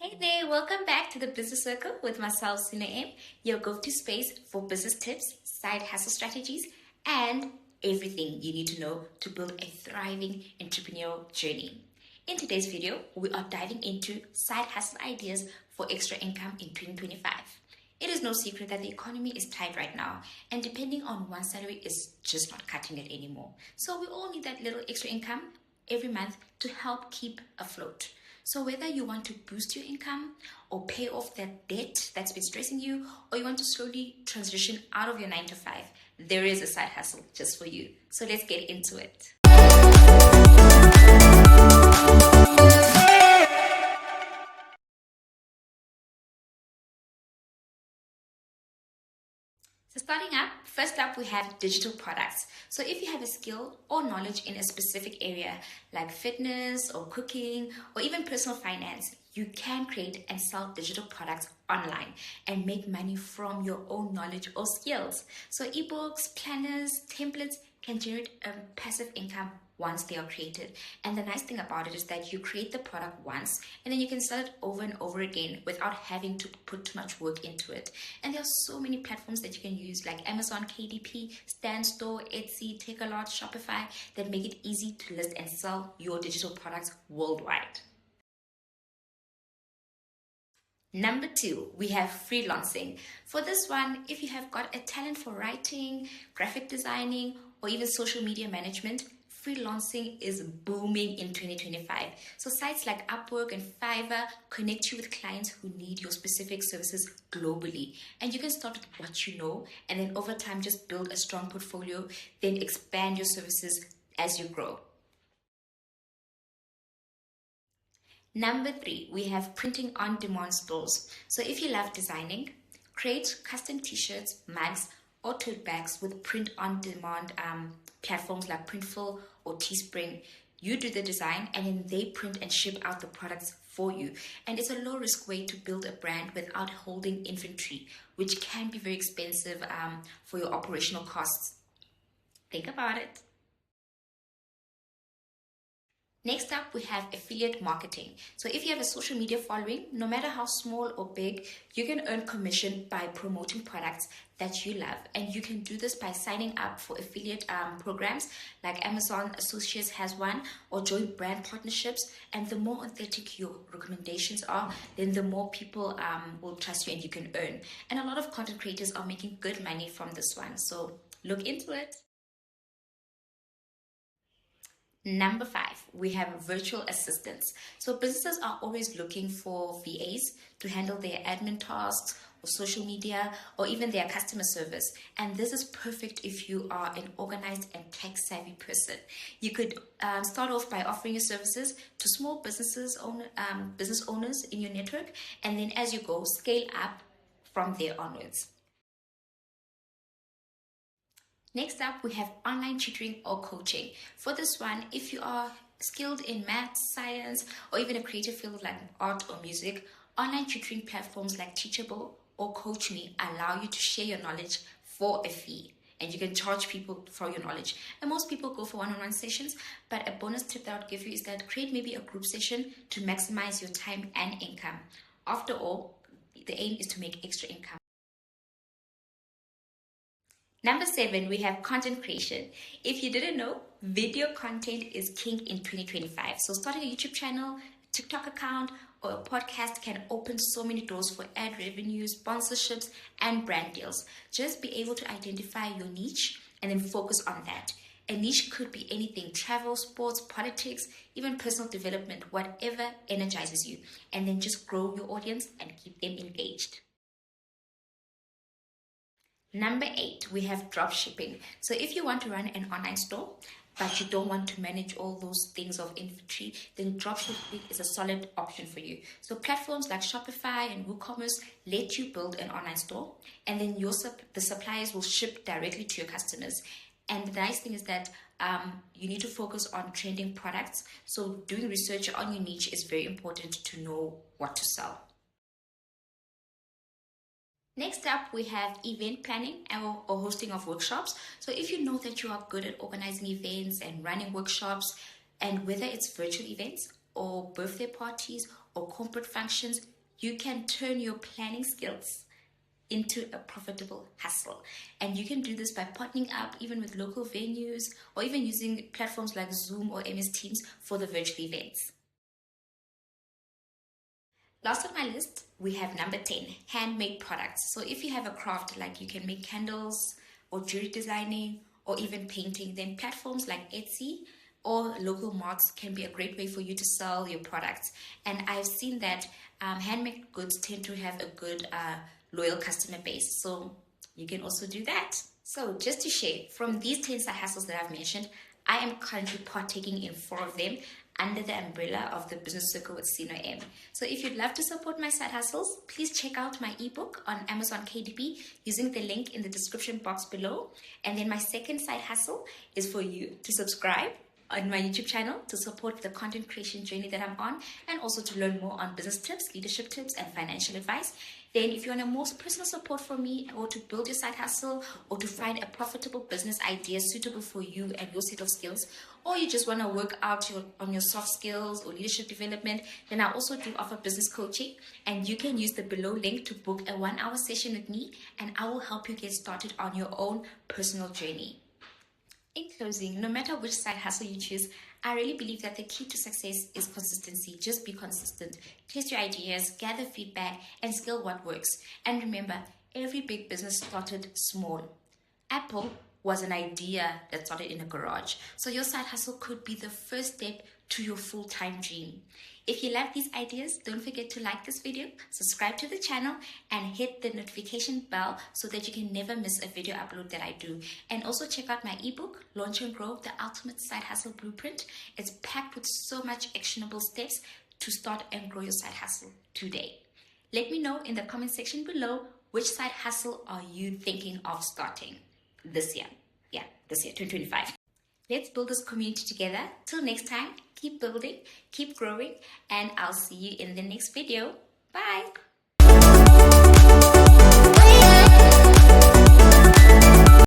Hey there, welcome back to the Business Circle with myself, Sino M, your go-to space for business tips, side hustle strategies, and everything you need to know to build a thriving entrepreneurial journey. In today's video, we are diving into side hustle ideas for extra income in 2025. It is no secret that the economy is tight right now, and depending on one salary is just not cutting it anymore. So we all need that little extra income every month to help keep afloat. So whether you want to boost your income or pay off that debt that's been stressing you, or you want to slowly transition out of your 9 to 5, there is a side hustle just for you. So let's get into it. So starting up, first up we have digital products. So if you have a skill or knowledge in a specific area like fitness or cooking or even personal finance, you can create and sell digital products online and make money from your own knowledge or skills. So ebooks, planners, templates can generate a passive income once they are created. And the nice thing about it is that you create the product once and then you can sell it over and over again without having to put too much work into it. And there are so many platforms that you can use like Amazon, KDP, Stand Store, Etsy, Takealot, Shopify that make it easy to list and sell your digital products worldwide. Number 2, we have freelancing. For this one, if you have got a talent for writing, graphic designing, or even social media management, freelancing is booming in 2025. So sites like Upwork and Fiverr connect you with clients who need your specific services globally. And you can start with what you know, and then over time just build a strong portfolio, then expand your services as you grow. Number 3, we have printing on demand stores. So if you love designing, create custom t-shirts, mugs, or tote bags with print on demand platforms like Printful or Teespring. You do the design and then they print and ship out the products for you. And it's a low risk way to build a brand without holding inventory, which can be very expensive for your operational costs. Think about it. Next up, we have affiliate marketing. So if you have a social media following, no matter how small or big, you can earn commission by promoting products that you love. And you can do this by signing up for affiliate programs like Amazon Associates has one, or joint brand partnerships. And the more authentic your recommendations are, then the more people will trust you and you can earn. And a lot of content creators are making good money from this one. So look into it. Number 5, we have virtual assistants. So businesses are always looking for VAs to handle their admin tasks or social media or even their customer service. And this is perfect if you are an organized and tech-savvy person. You could start off by offering your services to small business owners in your network, and then as you go, scale up from there onwards. Next up, we have online tutoring or coaching. For this one, if you are skilled in math, science, or even a creative field like art or music, online tutoring platforms like Teachable or Coach Me allow you to share your knowledge for a fee. And you can charge people for your knowledge. And most people go for one-on-one sessions, but a bonus tip that I would give you is that create maybe a group session to maximize your time and income. After all, the aim is to make extra income. Number 7, we have content creation. If you didn't know, video content is king in 2025. So starting a YouTube channel, TikTok account, or a podcast can open so many doors for ad revenues, sponsorships, and brand deals. Just be able to identify your niche and then focus on that. A niche could be anything: travel, sports, politics, even personal development, whatever energizes you. And then just grow your audience and keep them engaged. Number 8, we have drop shipping. So if you want to run an online store, but you don't want to manage all those things of inventory, then drop shipping is a solid option for you. So platforms like Shopify and WooCommerce let you build an online store, and then the suppliers will ship directly to your customers. And the nice thing is that you need to focus on trending products. So doing research on your niche is very important to know what to sell. Next up, we have event planning or hosting of workshops. So if you know that you are good at organizing events and running workshops, and whether it's virtual events or birthday parties or corporate functions, you can turn your planning skills into a profitable hustle. And you can do this by partnering up even with local venues or even using platforms like Zoom or MS Teams for the virtual events. Last on my list, we have number 10, handmade products. So if you have a craft, like you can make candles or jewelry designing or even painting, then platforms like Etsy or local marts can be a great way for you to sell your products. And I've seen that handmade goods tend to have a good loyal customer base. So you can also do that. So just to share, from these 10 side hustles that I've mentioned, I am currently partaking in 4 of them under the umbrella of the Business Circle with Sino M. So if you'd love to support my side hustles, please check out my ebook on Amazon KDP using the link in the description box below. And then my second side hustle is for you to subscribe on my YouTube channel to support the content creation journey that I'm on, and also to learn more on business tips, leadership tips, and financial advice. Then if you want a more personal support from me, or to build your side hustle, or to find a profitable business idea suitable for you and your set of skills, or you just want to work out on your soft skills or leadership development, then I also do offer business coaching, and you can use the below link to book a 1-hour session with me, and I will help you get started on your own personal journey. In closing, no matter which side hustle you choose, I really believe that the key to success is consistency. Just be consistent. Test your ideas, gather feedback, and scale what works. And remember, every big business started small. Apple was an idea that started in a garage. So your side hustle could be the first step to your full-time dream. If you like these ideas, don't forget to like this video, subscribe to the channel, and hit the notification bell so that you can never miss a video upload that I do. And also check out my ebook, Launch and Grow, the Ultimate Side Hustle Blueprint. It's packed with so much actionable steps to start and grow your side hustle today. Let me know in the comment section below, which side hustle are you thinking of starting this year? Yeah, this year, 2025. Let's build this community together. Till next time, keep building, keep growing, and I'll see you in the next video. Bye.